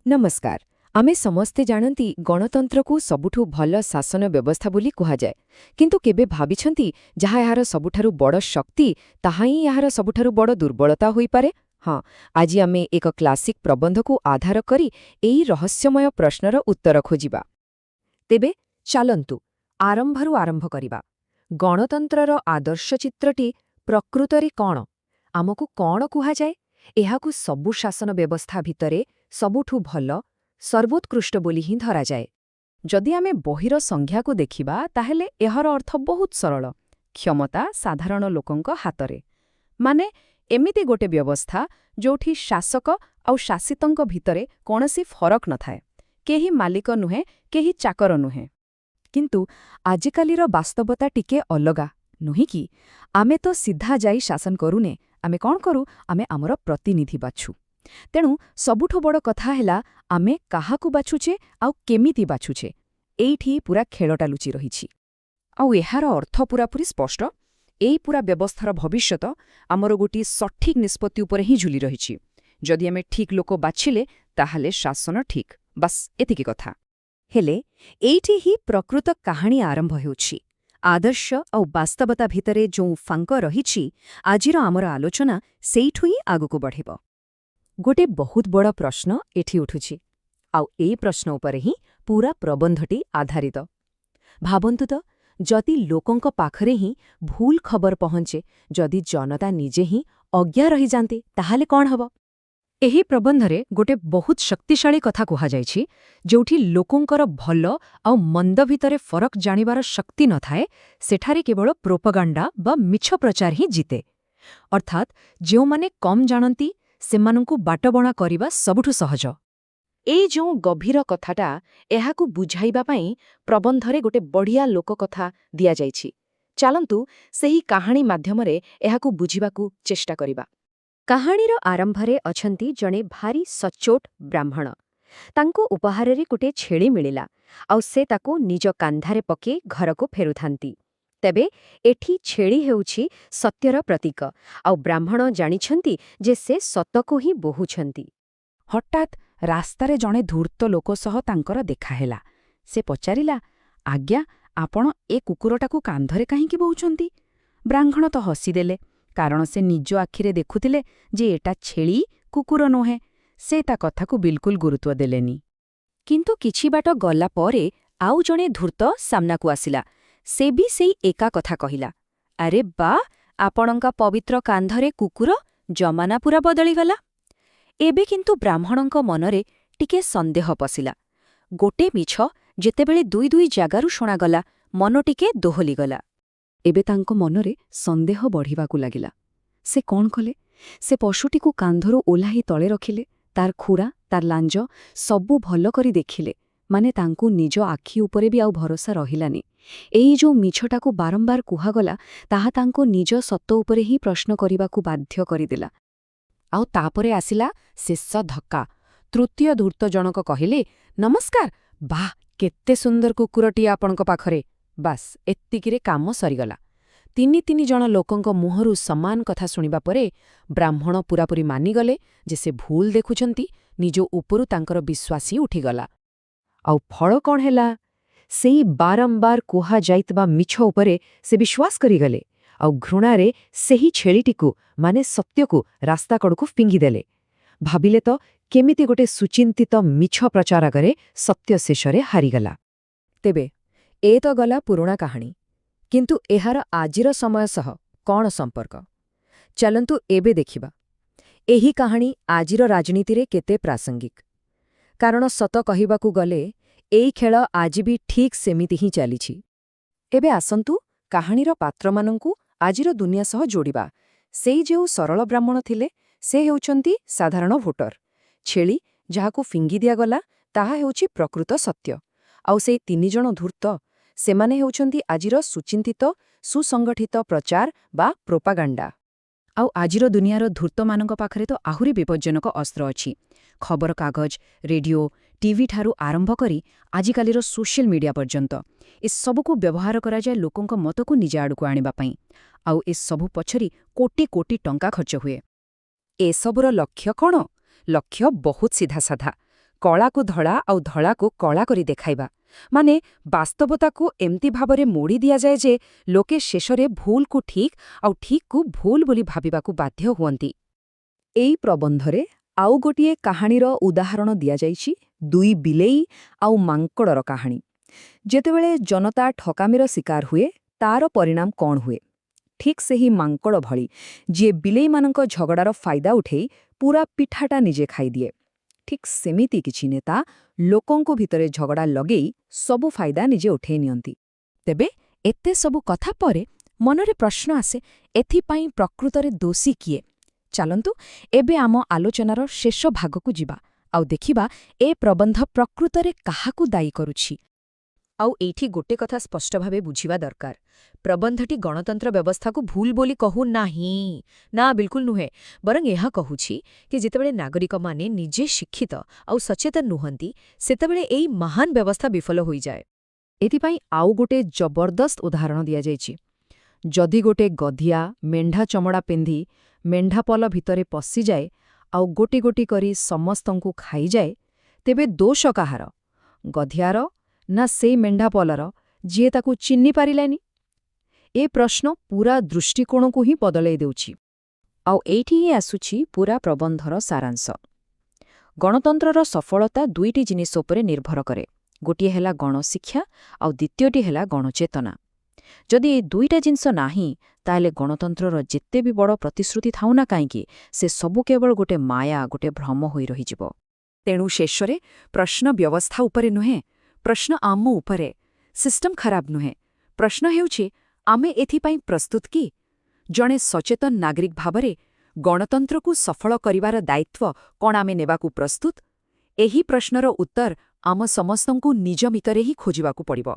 नमस्कार। आमे समस्ते जानती गणतंत्र को सबुठु भल शासन व्यवस्था बोली कुहाजाए, किंतु केबे भाबिछंती जहा यार सबुठारु बड़ शक्ति ताहा ही यार सबुठारु बड़ दुर्बलता होई पारे। हाँ, आज आमे एक क्लासिक प्रबंध को आधार करी एई रहस्यमय प्रश्नर उत्तर खोजिबा। तेबे चालंतु आरंभरू आरंभ करिबा। गणतंत्रर आदर्श चित्रटी प्रकृतरे कौन? आमकु कौन कुहाजाए? एहाकु सबु शासन व्यवस्था भितरे सबुठु भल सर्वोत्कृष्ट बोली ही धराजाए। जदि आमे बहिर संज्ञा को देखिबा ताहेले एहर अर्थ बहुत सरल। क्षमता साधारण लोकंक हातरे। माने एमिति गोटे व्यवस्था जोठी शासक आउ शासितंक भितरे कोनसी फरक न थाए। केही मालिक नुहे, केही चाकर नुहे। किंतु आजिकालीर वास्तवता टिके अलगा नुही कि? आमे तो सीधा जाई शासन करूने। आमे कौन करू? आमे आमर प्रतिनिधि बाछु। तेणु सबुठु बड़ कथा हेला आमे काहाकु बाछुचे आउ केमिति बाछुचे। एइठी पूरा खेलटा लुचि रहिछि। आउ एहार अर्थ पूरापूरी स्पष्ट। एई पूरा व्यवस्थार भविष्यत आमर गोटी सठिक निष्पत्ति उपरे ही झुली रहिछि। जदि आमे ठीक लोक बाछिले ताहाले शासन ठीक। बस एतिकी कथा। हेले एइठी ही प्रकृत काहाणी आरंभ हेउछि। आदर्श आउ वास्तवता भितरे जो फांक रहिछि, आजिर आमर आलोचना सेइठु ही आगुकु बढ़िब। गोटे बहुत बड़ प्रश्न एठी उठुछि, आउ एई प्रश्न उपरे ही पूरा प्रबंधटी आधारित। भाबन्तु तो, जदि लोकंक पाखरे ही भूल खबर पहुंचे, जदि जनता निजे ही अज्ञा रही जाते, ताहाले कौन हब? एही प्रबंधरे गोटे बहुत शक्तिशाली कथा कुहा जाइछि, जोठी लोकंकर भल आउ मंद भितरे फरक जानिबार शक्ति न थाए, सेठारे केवल प्रोपगांडा बा मिछ प्रचार ही जीते। अर्थात जो माने कम जानती सेमानंकु बाटबणा करिबा सबुठु सहज। एई जो गभीर कथाटा एहाकु बुझाइबा पई प्रबंधरे गोटे बढ़िया लोक कथा दिया जाइछि। चालंतु सेही कहानी माध्यमरे एहाकु बुझिबाकु चेष्टा करिबा। कहानीर आरंभरे अछंती जणे भारी सच्चोट ब्राह्मण। तांको उपहाररे गोटे छेଳି मिलिला, आउ से ताकु निज कांधारे पके घरको फेरुथांती। तेबे एठी छेଳି हेउछि सत्यर प्रतीक, आउ ब्राह्मण जानिछंती जे से सतको ही बोहुछंती। हठात रास्तारे जणे धूर्त लोक सह तांकर देखा हेला। से पचारिला, आज्ञा, आपण ए कुकुरटाकु कांधरे काहींकी बोहुछंती? ब्राह्मण तो हसीदेले, कारण से निज आखिरे देखुतिले जे एटा छेଳି कुकुर नोहे। से ता कथाकु बिल्कुल गुरुत्व देलेनी। किंतु किछि बाट गला परे आउ जणे धूर्त सामनाकु आसिला। से भी सेई एका कथा कहिला, अरे बा, आपणंका पवित्र कांधरे कुकुर, जमाना पूरा बदलिगला। एबे किंतु ब्राह्मणंक मनरे टिके संदेह पसिला। गोटे मिछ जेतेबेले दुई दुई जागारु शुणागला, मन टिके दोहलिगला। एबे तांको मनरे संदेह बढ़िबाकु लागिला। से कौन कले? से पशुटीकु कांधरु ओल्हाई तळे रखिले, तार खुरा, तार लांज सबु भल करी देखिले। माने तांकु निज आखि उपरे भी आउ भरोसा रहिलानी। एई जो मिछटाकु बारंबार कुहागला, ताहा तांको निज सत्त उपरे ही प्रश्न करिबाकु बाध्य करिदेला। आउ तापरे आसिला शेष धक्का। तृतीय धूर्त जनक कहिले, नमस्कार, बाह, केते सुंदर कुकुरटी आपणक पाखरे। बास एत्तिकिरे काम सरीगला। तिनि तिनि जण लोकंक मुहरु समान कथा शुणिबा परे ब्राह्मण पूरापूरी मानिगले जे से भूल देखुछंती, निज उपरु तांकर विश्वास ही उठिगला। आउ फल कौन हेला? सेई बारंबार कुहा जाइतबा मिछ उपरे से विश्वास करिगले, आउ घृणारे सेही छेଳିटिकु माने सत्यकु रास्ता कड़कु फिंगिदेले। भाबिले तो केमिति गोटे सुचिंतित मिछ प्रचार करे सत्य शेषरे हारिगला। तेबे ए तो गला पुरुणा काहानी, किंतु एहार आजिर समय सह कौन संपर्क? चलंतु एबे देखिबा। एही कहानी आजिर राजनीतिरे केते प्रासंगिक। कारण सत कहिबाकु गले एई खेल आज भी ठीक सेमिति ही चलिछि। एबे आसंतु काहानीर पात्रमानंकु आजिर दुनिया सह जोड़िबा। सेई जेउ सरल ब्राह्मण थिले, से हेउछंती साधारण भोटर। छेଳି जाहाकु फिंगी दियागला, ताहा हेउछि प्रकृत सत्य। आउ सेई तिनि जण धूर्त, सेमाने हेउछंती आजिर सुचिंतित सुसंगठित प्रचार बा प्रोपागांडा। आउ आजिर दुनियार धूर्तमानंक पाखरे तो आहुरी विपज्जनक अस्त्र अछि। खबर कागज, रेडियो, टीवी ठारू आरंभ करी आजिकालीर सोशल मीडिया पर्यंत ए सबुकु व्यवहार करा जाए लोकंक मतकु निज आड़कु आनिबा पई। आउ ए सबु पछरी कोटी कोटी टंका खर्च हुए। ए सबुर लक्ष्य कौन? लक्ष्य बहुत सीधा साधा। କଳାକୁ ଧଳା ଆଉ ଧଳାକୁ କଳା କରି ଦେଖାଇବା ମାନେ ବାସ୍ତବତାକୁ ଏମିତି ଭାବରେ ମୋଡ଼ି ଦିଆଯାଏ ଯେ ଲୋକେ ଶେଷରେ ଭୁଲକୁ ଠିକ୍ ଆଉ ଠିକ୍କୁ ଭୁଲ ବୋଲି ଭାବିବାକୁ ବାଧ୍ୟ ହୁଅନ୍ତି। ଏଇ ପ୍ରବନ୍ଧରେ ଆଉ ଗୋଟିଏ କାହାଣୀର ଉଦାହରଣ ଦିଆଯାଇଛି, ଦୁଇ ବିଲେଇ ଆଉ ମାଙ୍କଡ଼ର କାହାଣୀ। ଯେତେବେଳେ ଜନତା ଠକାମିର ଶିକାର ହୁଏ, ତାର ପରିଣାମ କ'ଣ ହୁଏ? ଠିକ୍ ସେହି ମାଙ୍କଡ଼ ଭଳି, ଯିଏ ବିଲେଇମାନଙ୍କ ଝଗଡ଼ାର ଫାଇଦା ଉଠେଇ ପୂରା ପିଠାଟା ନିଜେ ଖାଇଦିଏ। ଠିକ୍ ସେମିତି କିଛି ନେତା ଲୋକଙ୍କ ଭିତରେ ଝଗଡ଼ା ଲଗେଇ ସବୁ ଫାଇଦା ନିଜେ ଉଠେଇ ନିଅନ୍ତି। ତେବେ ଏତେ ସବୁ କଥା ପରେ ମନରେ ପ୍ରଶ୍ନ ଆସେ, ଏଥିପାଇଁ ପ୍ରକୃତରେ ଦୋଷୀ କିଏ? ଚାଲନ୍ତୁ ଏବେ ଆମ ଆଲୋଚନାର ଶେଷ ଭାଗକୁ ଯିବା ଆଉ ଦେଖିବା ଏ ପ୍ରବନ୍ଧ ପ୍ରକୃତରେ କାହାକୁ ଦାୟୀ କରୁଛି। ଆଉ ଏଇଠି ଗୋଟେ କଥା ସ୍ପଷ୍ଟ ଭାବେ ବୁଝିବା ଦରକାର, ପ୍ରବନ୍ଧଟି ଗଣତନ୍ତ୍ର ବ୍ୟବସ୍ଥାକୁ ଭୁଲ ବୋଲି କହୁ ନାହିଁ, ନା ବିଲକୁଲ ନୁହେଁ। ବରଂ ଏହା କହୁଛି କି ଯେତେବେଳେ ନାଗରିକମାନେ ନିଜେ ଶିକ୍ଷିତ ଆଉ ସଚେତନ ନୁହନ୍ତି, ସେତେବେଳେ ଏଇ ମହାନ ବ୍ୟବସ୍ଥା ବିଫଳ ହୋଇଯାଏ। ଏଥିପାଇଁ ଆଉ ଗୋଟେ ଜବରଦସ୍ତ ଉଦାହରଣ ଦିଆଯାଇଛି। ଯଦି ଗୋଟେ ଗଧିଆ ମେଣ୍ଢା ଚମଡ଼ା ପିନ୍ଧି ମେଣ୍ଢାପଲ ଭିତରେ ପଶିଯାଏ ଆଉ ଗୋଟି ଗୋଟି କରି ସମସ୍ତଙ୍କୁ ଖାଇଯାଏ, ତେବେ ଦୋଷ କାହାର? ଗଧିଆର ନା ସେଇ ମେଣ୍ଢାପଲର, ଯିଏ ତାକୁ ଚିହ୍ନି ପାରିଲାନି? ଏ ପ୍ରଶ୍ନ ପୂରା ଦୃଷ୍ଟିକୋଣକୁ ହିଁ ବଦଳାଇ ଦେଉଛି। ଆଉ ଏଇଠି ହିଁ ଆସୁଛି ପୂରା ପ୍ରବନ୍ଧର ସାରାଂଶ। ଗଣତନ୍ତ୍ରର ସଫଳତା ଦୁଇଟି ଜିନିଷ ଉପରେ ନିର୍ଭର କରେ। ଗୋଟିଏ ହେଲା ଗଣଶିକ୍ଷା ଆଉ ଦ୍ୱିତୀୟଟି ହେଲା ଗଣଚେତନା। ଯଦି ଏ ଦୁଇଟା ଜିନିଷ ନାହିଁ, ତାହେଲେ ଗଣତନ୍ତ୍ରର ଯେତେ ବି ବଡ଼ ପ୍ରତିଶ୍ରୁତି ଥାଉ ନା କାହିଁକି, ସେ ସବୁ କେବଳ ଗୋଟେ ମାୟା, ଗୋଟେ ଭ୍ରମ ହୋଇ ରହିଯିବ। ତେଣୁ ଶେଷରେ ପ୍ରଶ୍ନ ବ୍ୟବସ୍ଥା ଉପରେ ନୁହେଁ, ପ୍ରଶ୍ନ ଆମ ଉପରେ। ସିଷ୍ଟମ ଖରାପ ନୁହେଁ, ପ୍ରଶ୍ନ ହେଉଛି ଆମେ ଏଥିପାଇଁ ପ୍ରସ୍ତୁତ କି? ଜଣେ ସଚେତନ ନାଗରିକ ଭାବରେ ଗଣତନ୍ତ୍ରକୁ ସଫଳ କରିବାର ଦାୟିତ୍ୱ କ'ଣ ଆମେ ନେବାକୁ ପ୍ରସ୍ତୁତ? ଏହି ପ୍ରଶ୍ନର ଉତ୍ତର ଆମ ସମସ୍ତଙ୍କୁ ନିଜ ଭିତରେ ହିଁ ଖୋଜିବାକୁ ପଡ଼ିବ।